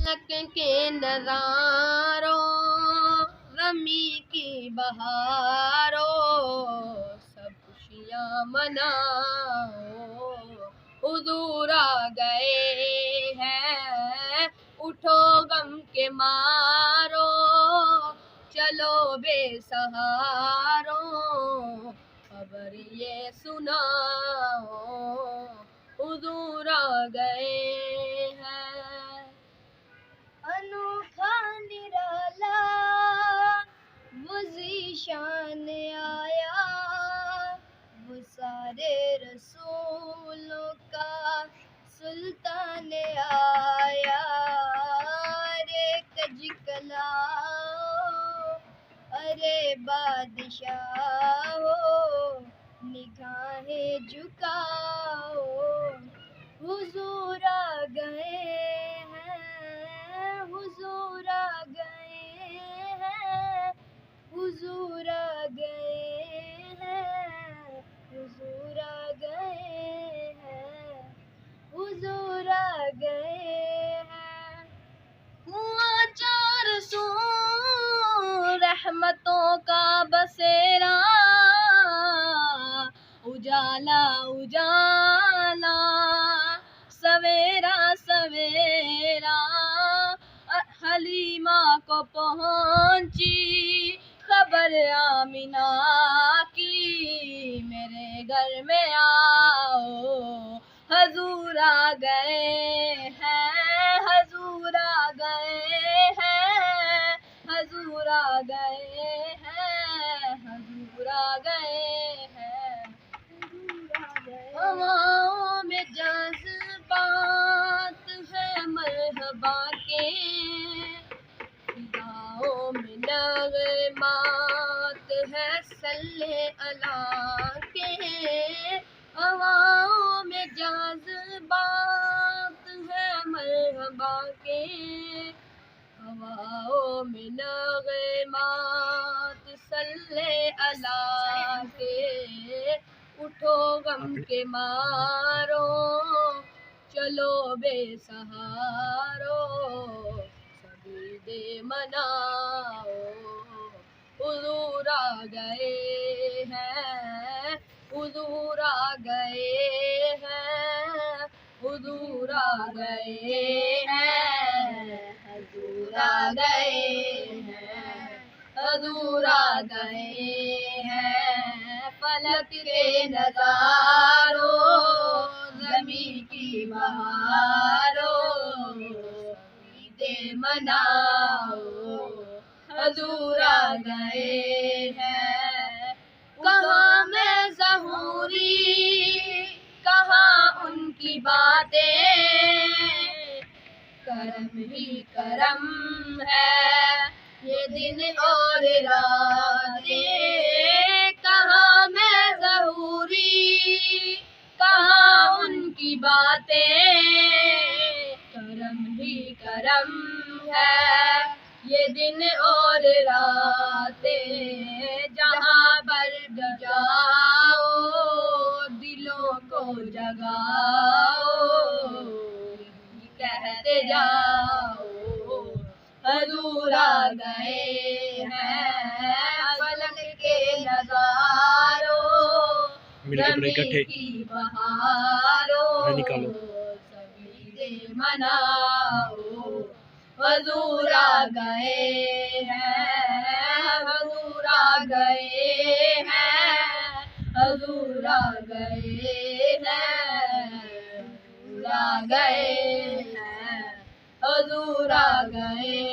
Luck के नज़ारों rummy की बहारों सब खुशियाँ मनाओ हुजूर आ गए हैं उठो गम के मारो चलो बेसहारों खबर ये सुनाओ हुजूर आ गए हैं। अनोखा निराला वो ज़ीशान आया वो सारे रसूलों का सुल्तान आया अरे कज कलाओ अरे बादशाह निगाहें झुकाओ हुजूर आ गए हैं हुजूर आ गए हैं हुजूर आ गए हैं हुजूर आ गए हैं हुजूर आ गए हैं। हुआ चार सू रहमतों का बसेरा उजाला उजाला सवेरा सवेरा हलीमा को पहुंची खबर आमिना की मेरे घर में आओ हजूर आ गए हैं हजूर आ गए हैं हजूर आ गए हैं हजूर आ गए हैं हवाओं में जज्बात है मरहबा के फिजाओं में नग़मात है सल्ले अला के हवाओं में जज्बात है मरहबा के हवाओं में नग़मात सल्ले अला के उठो गम के मारो चलो बेसहारो सभी दे मनाओ हुजूर आ गए हैं हुजूर आ गए हैं हुजूर आ गए हैं हुजूर आ गए हैं हुजूर आ गए हैं फलक के नज़ारों ज़मीं की बहारों दे मनाओ हुजूर आ गए हैं। कहाँ मैं ज़हूरी कहाँ उनकी बातें करम ही करम है ये दिन और रातें कहाँ मैं ज़रूरी कहाँ उनकी बातें करम ही करम है ये दिन और रातें जहाँ पर भी जाओ दिलों को जगाओ कहते जाओ हुजूर आ गए हैं फलक के नज़ारों ज़मीं की बहारों सभी दे मनाओ हुजूर आ गए हैं हुजूर आ गए हैं हुजूर आ गए हैं हुजूर आ गए हैं हुजूर आ गए